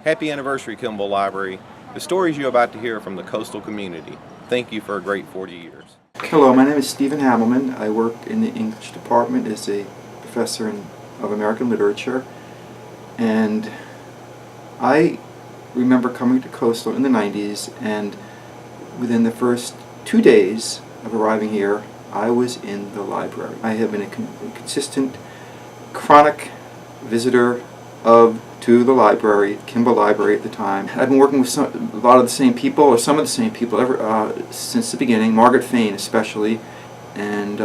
Happy anniversary, Kimbel Library. The stories you're about to hear from the coastal community. Thank you for a great 40 years. Hello, my name is Stephen Hamelman. I work in the English department as a professor of American literature, and I remember coming to Coastal in the 90s, and within the first 2 days of arriving here, I was in the library. I have been a consistent, chronic visitor to the library, Kimbel Library at the time. I've been working with a lot of the same people, or some of the same people, since the beginning, Margaret Fain especially, and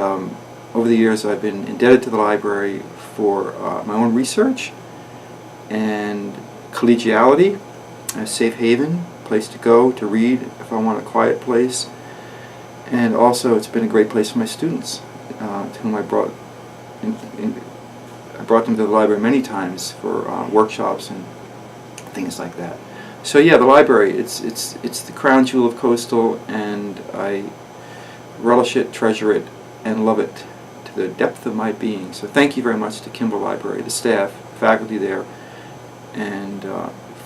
over the years I've been indebted to the library for my own research and collegiality, a safe haven, place to go to read if I want a quiet place, and also it's been a great place for my students, to whom I brought them to the library many times for workshops and things like that. So yeah, the library, it's the crown jewel of Coastal, and I relish it, treasure it, and love it to the depth of my being. So thank you very much to Kimbel Library, the staff, faculty there, and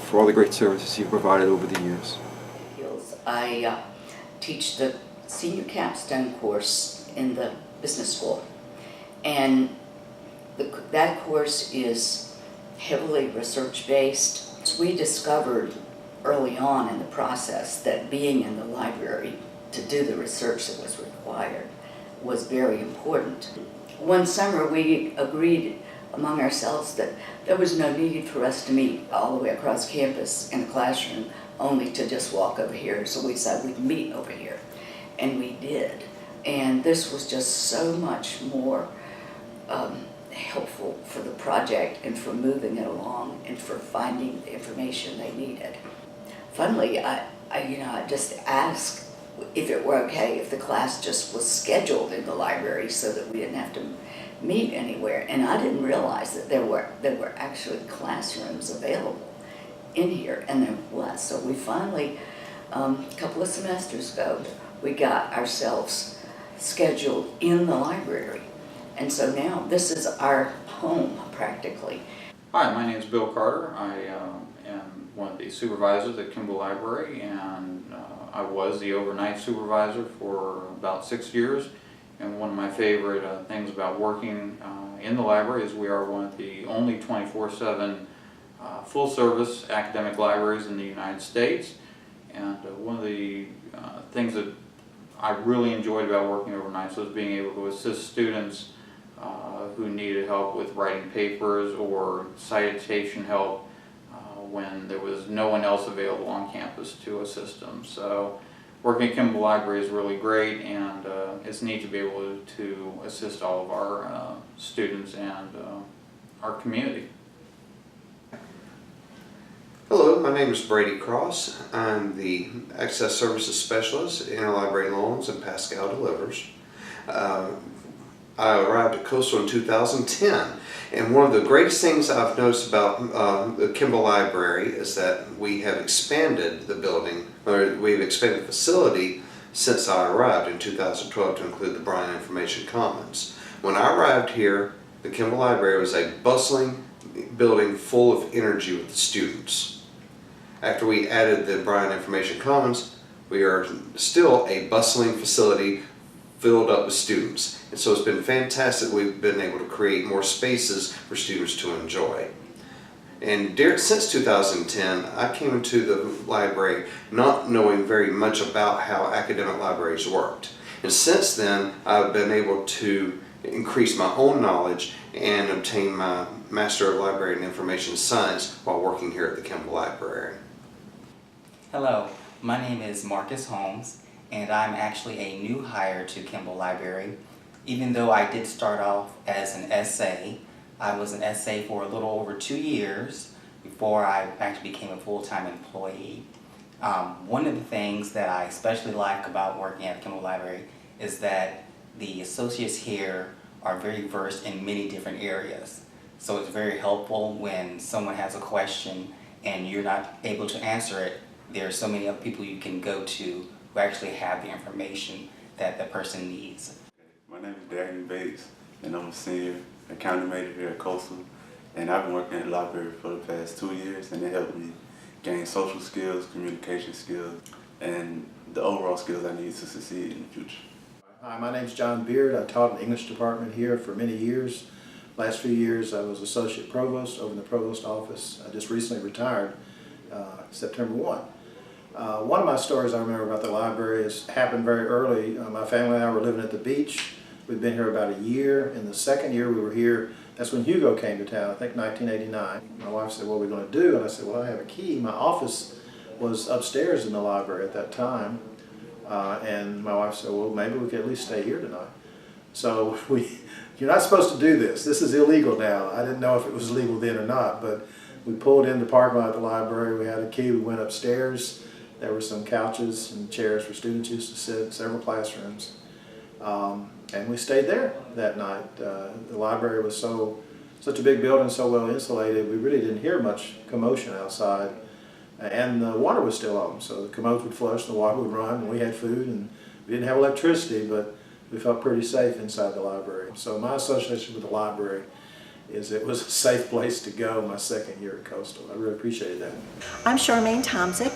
for all the great services you've provided over the years. I teach the senior capstone course in the business school, and that course is heavily research-based. We discovered early on in the process that being in the library to do the research that was required was very important. One summer we agreed among ourselves that there was no need for us to meet all the way across campus in a classroom, only to just walk over here. So we decided we'd meet over here, and we did. And this was just so much more helpful for the project and for moving it along and for finding the information they needed. Finally, I just asked if it were okay if the class just was scheduled in the library so that we didn't have to meet anywhere. And I didn't realize that there were actually classrooms available in here, and there was. So we finally, a couple of semesters ago, we got ourselves scheduled in the library. And so now this is our home, practically. Hi, my name is Bill Carter. I am one of the supervisors at Kimbel Library, and I was the overnight supervisor for about 6 years. And one of my favorite things about working in the library is we are one of the only 24/7 full-service academic libraries in the United States. And one of the things that I really enjoyed about working overnight was being able to assist students who needed help with writing papers or citation help when there was no one else available on campus to assist them. So working at Kimbel Library is really great, and it's neat to be able to assist all of our students and our community. Hello, my name is Brady Cross. I'm the Access Services Specialist in Interlibrary Loans and Pascal Delivers. I arrived at Coastal in 2010, and one of the greatest things I've noticed about the Kimbel Library is that we have expanded the building, or we've expanded the facility since I arrived in 2012 to include the Bryan Information Commons. When I arrived here, the Kimbel Library was a bustling building full of energy with the students. After we added the Bryan Information Commons, we are still a bustling facility filled up with students. And so it's been fantastic. We've been able to create more spaces for students to enjoy. And since 2010, I came into the library not knowing very much about how academic libraries worked. And since then, I've been able to increase my own knowledge and obtain my Master of Library and Information Science while working here at the Kimbel Library. Hello, my name is Marcus Holmes, and I'm actually a new hire to Kimbel Library. Even though I did start off as an SA, I was an SA for a little over 2 years before I actually became a full-time employee. One of the things that I especially like about working at Kimbel Library is that the associates here are very versed in many different areas. So it's very helpful when someone has a question and you're not able to answer it. There are so many other people you can go to who actually have the information that the person needs. My name is Darian Bates, and I'm a senior accounting major here at Coastal. And I've been working at the library for the past 2 years, and it helped me gain social skills, communication skills, and the overall skills I need to succeed in the future. Hi, my name's John Beard. I taught in the English department here for many years. Last few years I was associate provost over in the provost office. I just recently retired September 1. One of my stories I remember about the library has happened very early. My family and I were living at the beach. We'd been here about a year. In the second year we were here, that's when Hugo came to town, I think 1989. My wife said, what are we going to do? And I said, well, I have a key. My office was upstairs in the library at that time. And my wife said, well, maybe we could at least stay here tonight. So you're not supposed to do this. This is illegal now. I didn't know if it was legal then or not, but we pulled in the parking lot at the library. We had a key. We went upstairs. There were some couches and chairs for students used to sit, several classrooms. And we stayed there that night. The library was such a big building, so well insulated, we really didn't hear much commotion outside. And the water was still on, so the commodes would flush, the water would run, and we had food, and we didn't have electricity, but we felt pretty safe inside the library. So my association with the library is it was a safe place to go my second year at Coastal. I really appreciated that. I'm Charmaine Tomzik.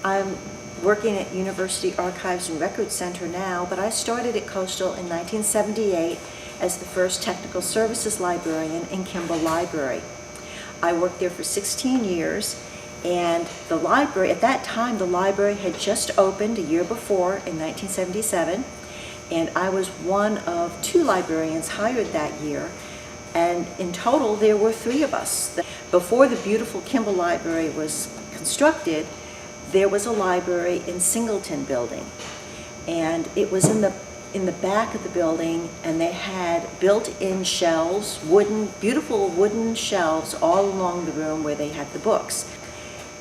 I'm working at University Archives and Records Center now, but I started at Coastal in 1978 as the first technical services librarian in Kimbel Library. I worked there for 16 years, and the library, at that time, the library had just opened a year before in 1977, and I was one of 2 librarians hired that year, and in total there were 3 of us. Before the beautiful Kimbel Library was constructed, there was a library in Singleton building, and it was in the back of the building, and they had built-in shelves, beautiful wooden shelves all along the room where they had the books.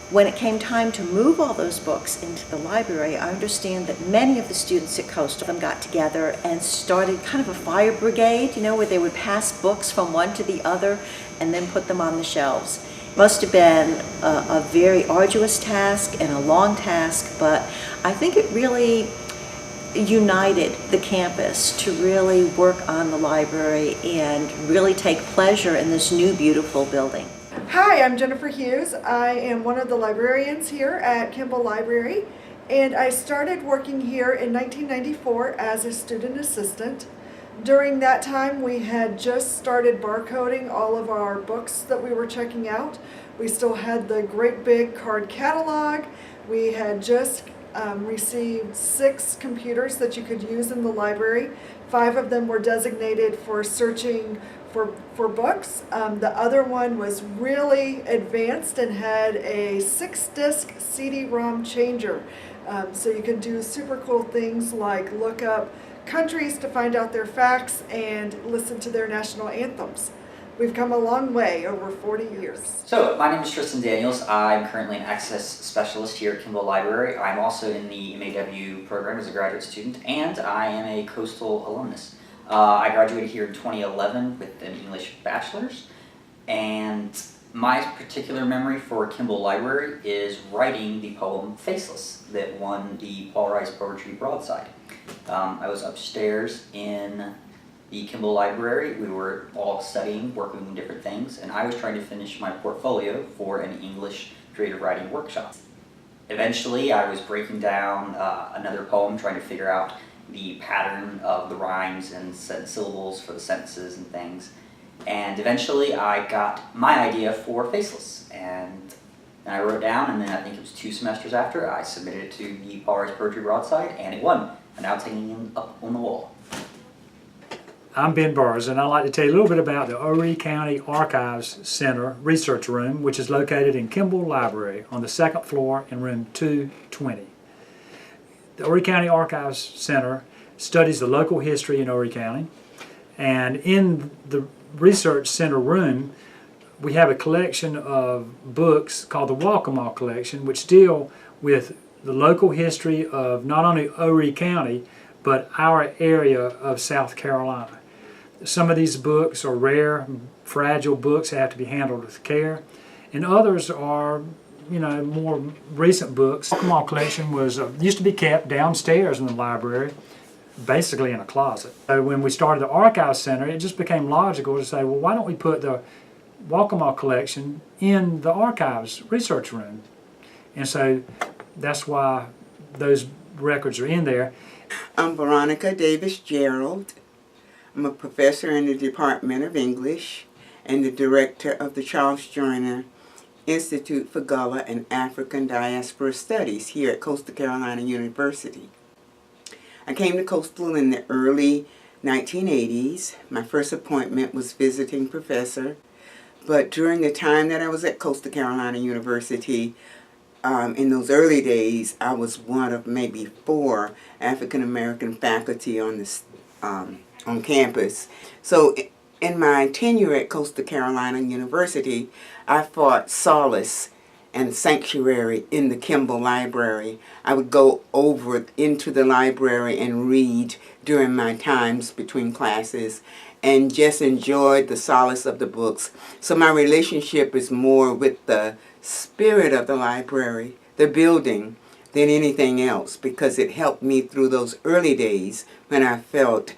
When it came time to move all those books into the library, I understand that many of the students at Coastal got together and started kind of a fire brigade, you know, where they would pass books from one to the other and then put them on the shelves. Must have been a very arduous task and a long task, but I think it really united the campus to really work on the library and really take pleasure in this new beautiful building. Hi, I'm Jennifer Hughes. I am one of the librarians here at Kimbel Library, and I started working here in 1994 as a student assistant. During that time, we had just started barcoding all of our books that we were checking out. We still had the great big card catalog. We had just received 6 computers that you could use in the library. 5 of them were designated for searching for books. The other one was really advanced and had a 6-disc CD-ROM changer. So you can do super cool things like look up countries to find out their facts and listen to their national anthems. We've come a long way, over 40 years. So, my name is Tristan Daniels. I'm currently an access specialist here at Kimbel Library. I'm also in the MAW program as a graduate student, and I am a Coastal alumnus. I graduated here in 2011 with an English bachelor's, and my particular memory for Kimbel Library is writing the poem Faceless that won the Paul Rice Poetry Broadside. I was upstairs in the Kimbel Library. We were all studying, working on different things, and I was trying to finish my portfolio for an English creative writing workshop. Eventually, I was breaking down another poem, trying to figure out the pattern of the rhymes and syllables for the sentences and things. And eventually, I got my idea for Faceless, and I wrote it down, and then I think it was 2 semesters after, I submitted it to the Paul Rice Poetry Broadside, and it won. And now it's hanging up on the wall. I'm Ben Burrs, and I'd like to tell you a little bit about the Horry County Archives Center Research Room, which is located in Kimbel Library on the 2nd floor in room 220. The Horry County Archives Center studies the local history in Horry County, and in the Research Center room we have a collection of books called the Walkamaw Collection, which deal with the local history of not only Horry County but our area of South Carolina. Some of these books are rare, fragile books that have to be handled with care, and others are, you know, more recent books. The Walkamaw Collection was used to be kept downstairs in the library, basically in a closet. So when we started the Archive Center, it just became logical to say, well, why don't we put the Walkamaw Collection in the Archives Research Room? And so that's why those records are in there. I'm Veronica Davis-Gerald. I'm a professor in the Department of English and the director of the Charles Joyner Institute for Gullah and African Diaspora Studies here at Coastal Carolina University. I came to Coastal in the early 1980s. My first appointment was visiting professor, but during the time that I was at Coastal Carolina University, in those early days, I was one of maybe 4 African American faculty on campus. So in my tenure at Coastal Carolina University, I fought solace and sanctuary in the Kimbel Library. I would go over into the library and read during my times between classes and just enjoyed the solace of the books. So my relationship is more with the spirit of the library, the building, than anything else, because it helped me through those early days when I felt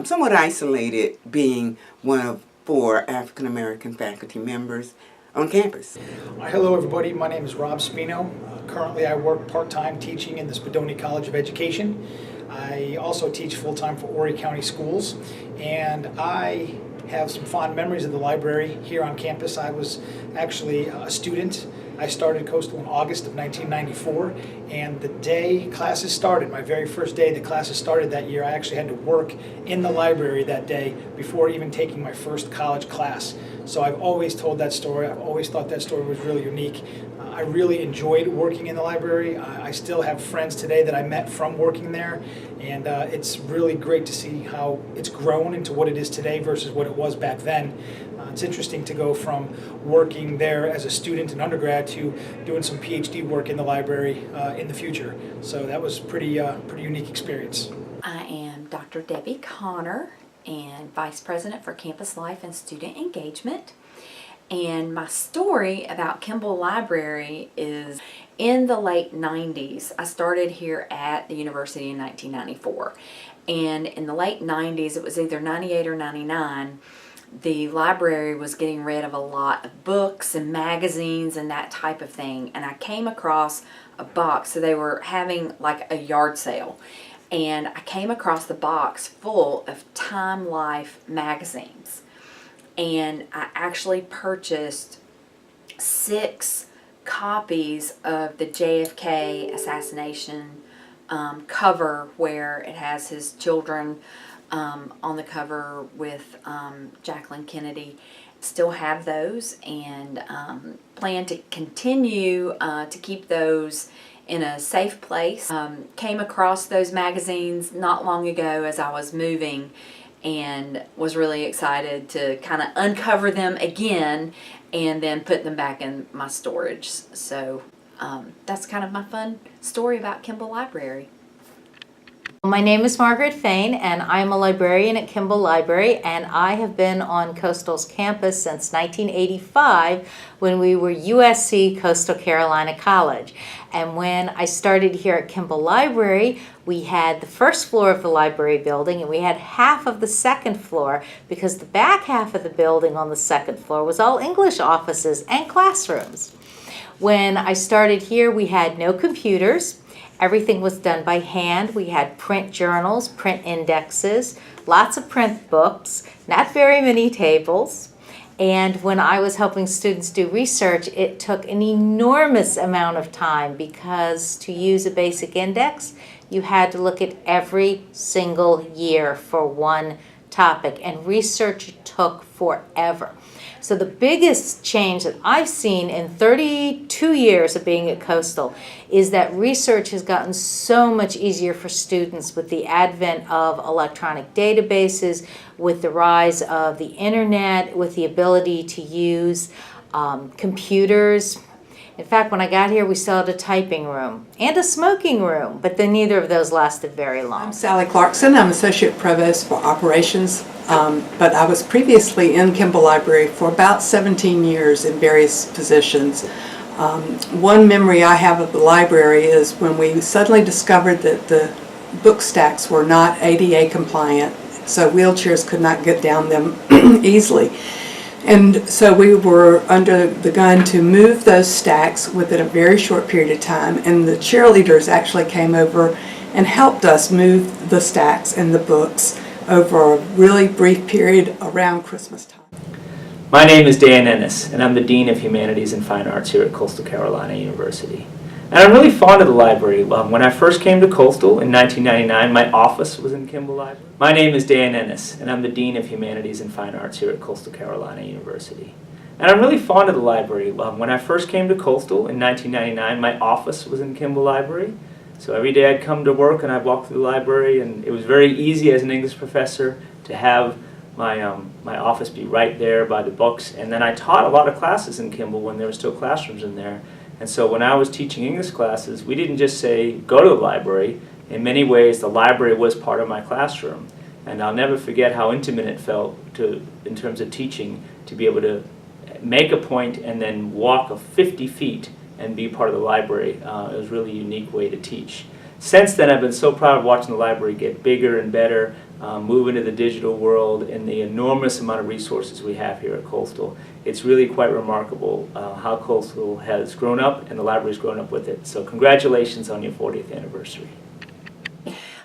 somewhat isolated being one of 4 African American faculty members on campus. Hello everybody, my name is Rob Spino. Currently I work part-time teaching in the Spadoni College of Education. I also teach full-time for Horry County Schools, and I have some fond memories of the library here on campus. I was actually a student. I started Coastal in August of 1994, and the day classes started, my very first day that classes started that year, I actually had to work in the library that day before even taking my first college class. So I've always told that story. I've always thought that story was really unique. I really enjoyed working in the library. I still have friends today that I met from working there, and it's really great to see how it's grown into what it is today versus what it was back then. It's interesting to go from working there as a student in undergrad to doing some PhD work in the library in the future. So that was pretty unique experience. I am Dr. Debbie Connor and Vice President for Campus Life and Student Engagement. And my story about Kimbel Library is in the late 90s. I started here at the university in 1994. And in the late 90s, it was either 98 or 99, the library was getting rid of a lot of books and magazines and that type of thing. And I came across a box, so they were having like a yard sale. And I came across the box full of Time Life magazines. And I actually purchased 6 copies of the JFK assassination cover, where it has his children on the cover with Jacqueline Kennedy. Still have those, and plan to continue to keep those in a safe place. Came across those magazines not long ago as I was moving, and was really excited to kind of uncover them again and then put them back in my storage. So that's kind of my fun story about Kimbel Library. My name is Margaret Fain, and I'm a librarian at Kimbel Library, and I have been on Coastal's campus since 1985 when we were USC Coastal Carolina College. And when I started here at Kimbel Library, we had the first floor of the library building, and we had half of the second floor, because the back half of the building on the second floor was all English offices and classrooms. When I started here, we had no computers. Everything was done by hand. We had print journals, print indexes, lots of print books, not very many tables. And when I was helping students do research, it took an enormous amount of time, because to use a basic index, you had to look at every single year for one topic, and research took forever. So the biggest change that I've seen in 32 years of being at Coastal is that research has gotten so much easier for students with the advent of electronic databases, with the rise of the internet, with the ability to use computers. In fact, when I got here, we still had a typing room and a smoking room, but then neither of those lasted very long. I'm Sally Clarkson. I'm Associate Provost for Operations, but I was previously in Kimbel Library for about 17 years in various positions. One memory I have of the library is when we suddenly discovered that the book stacks were not ADA compliant, so wheelchairs could not get down them easily. And so we were under the gun to move those stacks within a very short period of time, and the cheerleaders actually came over and helped us move the stacks and the books over a really brief period around Christmas time. My name is Dan Ennis, and I'm the Dean of Humanities and Fine Arts here at Coastal Carolina University. And I'm really fond of the library. When I first came to Coastal in 1999, my office was in Kimbel Library. My name is Dan Ennis, and I'm the Dean of Humanities and Fine Arts here at Coastal Carolina University. And I'm really fond of the library. When I first came to Coastal in 1999, my office was in Kimbel Library. So every day I'd come to work and I'd walk through the library, and it was very easy as an English professor to have my office be right there by the books. And then I taught a lot of classes in Kimbel when there were still classrooms in there. And so when I was teaching English classes, we didn't just say, go to the library. In many ways, the library was part of my classroom. And I'll never forget how intimate it felt in terms of teaching, to be able to make a point and then walk 50 feet and be part of the library. It was a really unique way to teach. Since then, I've been so proud of watching the library get bigger and better, move into the digital world, and the enormous amount of resources we have here at Coastal. It's really quite remarkable how Coastal has grown up and the library's grown up with it. So congratulations on your 40th anniversary.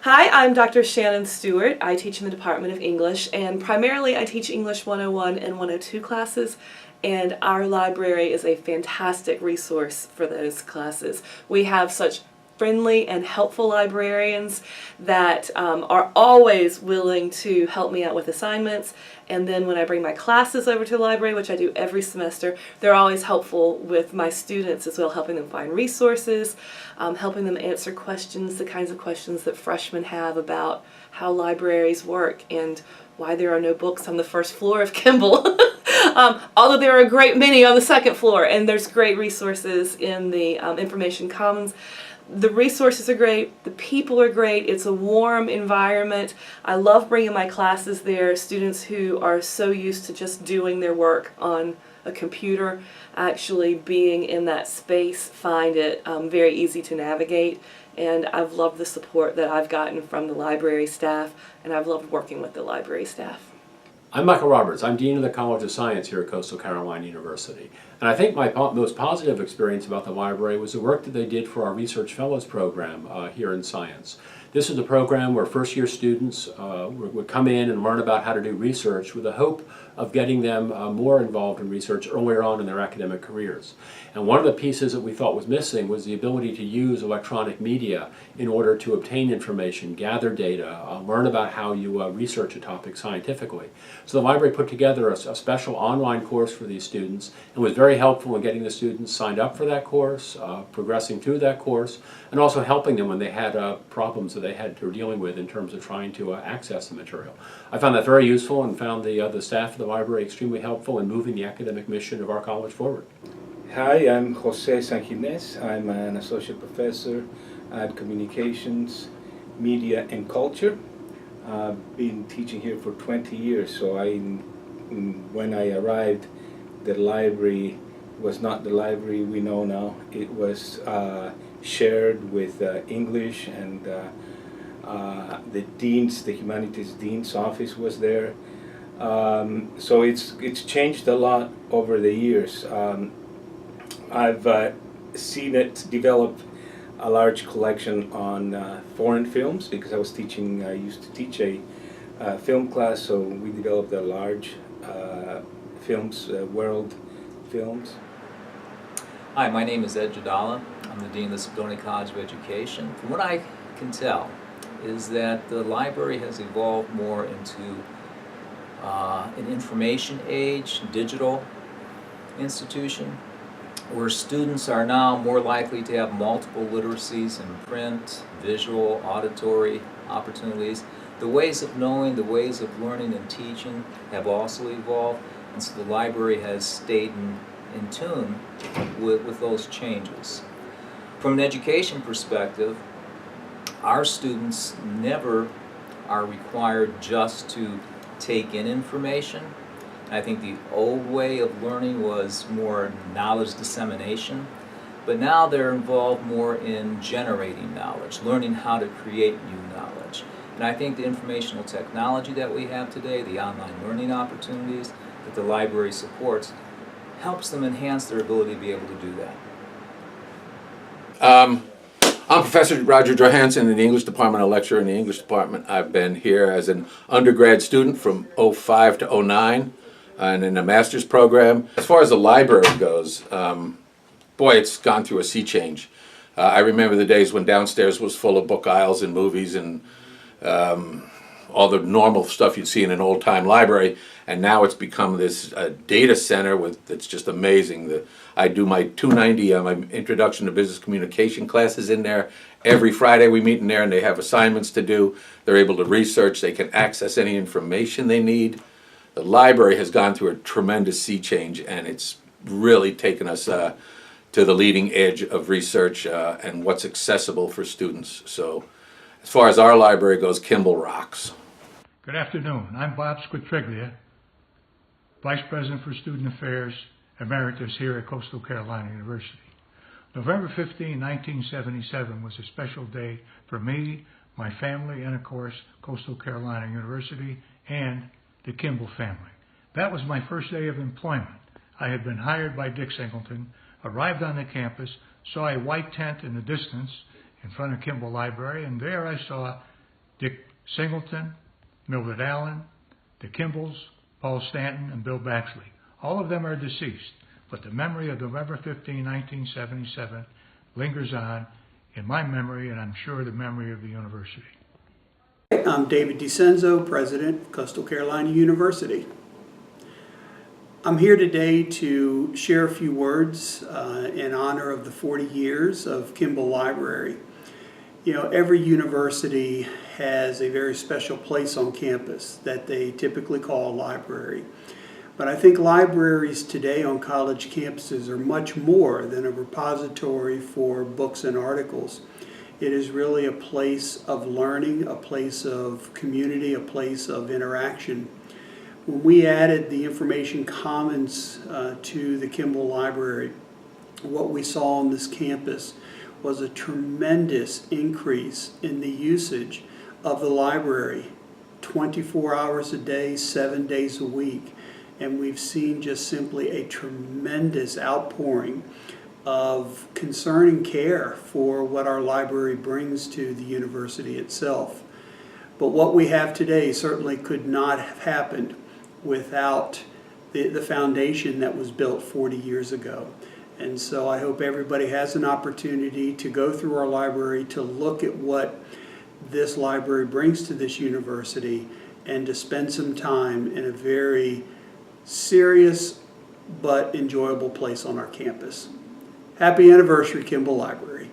Hi, I'm Dr. Shannon Stewart. I teach in the Department of English, and primarily I teach English 101 and 102 classes, and our library is a fantastic resource for those classes. We have such friendly and helpful librarians that are always willing to help me out with assignments, and then when I bring my classes over to the library, which I do every semester, they're always helpful with my students as well, helping them find resources, helping them answer questions, the kinds of questions that freshmen have about how libraries work and why there are no books on the first floor of Kimbel. Although there are a great many on the second floor, and there's great resources in the Information Commons. The resources are great, the people are great, it's a warm environment. I love bringing my classes there. Students who are so used to just doing their work on a computer, actually being in that space, find it very easy to navigate. And I've loved the support that I've gotten from the library staff, and I've loved working with the library staff. I'm Michael Roberts. I'm Dean of the College of Science here at Coastal Carolina University. And I think my most positive experience about the library was the work that they did for our Research Fellows program here in science. This is a program where first-year students would come in and learn about how to do research with the hope of getting them more involved in research earlier on in their academic careers. And one of the pieces that we thought was missing was the ability to use electronic media in order to obtain information, gather data, learn about how you research a topic scientifically. So the library put together a special online course for these students and was very helpful in getting the students signed up for that course, progressing through that course, and also helping them when they had problems that they were dealing with in terms of trying to access the material. I found that very useful and found the staff of the library extremely helpful in moving the academic mission of our college forward. Hi, I'm Jose Sanquines. I'm an associate professor at Communications, Media, and Culture. I've been teaching here for 20 years, so when I arrived, the library was not the library we know now. It was shared with English, and the Humanities Dean's office was there. So it's changed a lot over the years. I've seen it develop a large collection on foreign films because I used to teach a film class, so we developed a large films, world films. Hi, my name is Ed Jadala. I'm the Dean of the Spadoni College of Education. From what I can tell is that the library has evolved more into an information age, digital institution, where students are now more likely to have multiple literacies in print, visual, auditory opportunities. The ways of knowing, the ways of learning and teaching have also evolved, and so the library has stayed in tune with those changes. From an education perspective, our students never are required just to take in information. I think the old way of learning was more knowledge dissemination, but now they're involved more in generating knowledge, learning how to create new knowledge. And I think the informational technology that we have today, the online learning opportunities, that the library supports helps them enhance their ability to be able to do that. I'm Professor Roger Johansson in the English department, a lecturer in the English department. I've been here as an undergrad student from '05 to '09 and in a master's program. As far as the library goes, boy, it's gone through a sea change. I remember the days when downstairs was full of book aisles and movies and all the normal stuff you'd see in an old-time library, and now it's become this data center that's just amazing. I do my 290, my Introduction to Business Communication classes in there. Every Friday we meet in there and they have assignments to do. They're able to research, they can access any information they need. The library has gone through a tremendous sea change, and it's really taken us to the leading edge of research and what's accessible for students. So as far as our library goes, Kimbel rocks. Good afternoon. I'm Bob Squitriglia, Vice President for Student Affairs, Emeritus here at Coastal Carolina University. November 15, 1977 was a special day for me, my family, and of course, Coastal Carolina University and the Kimbel family. That was my first day of employment. I had been hired by Dick Singleton, arrived on the campus, saw a white tent in the distance in front of Kimbel Library, and there I saw Dick Singleton, Mildred Allen, the Kimbels, Paul Stanton, and Bill Baxley. All of them are deceased, but the memory of November 15, 1977 lingers on in my memory, and I'm sure the memory of the university. I'm David DiCenzo, President of Coastal Carolina University. I'm here today to share a few words in honor of the 40 years of Kimbel Library. You know, every university has a very special place on campus that they typically call a library. But I think libraries today on college campuses are much more than a repository for books and articles. It is really a place of learning, a place of community, a place of interaction. When we added the information commons to the Kimbel Library, what we saw on this campus was a tremendous increase in the usage of the library 24 hours a day, 7 days a week. And we've seen just simply a tremendous outpouring of concern and care for what our library brings to the university itself. But what we have today certainly could not have happened without the foundation that was built 40 years ago. And so I hope everybody has an opportunity to go through our library, to look at what this library brings to this university, and to spend some time in a very serious but enjoyable place on our campus. Happy anniversary, Kimbel Library.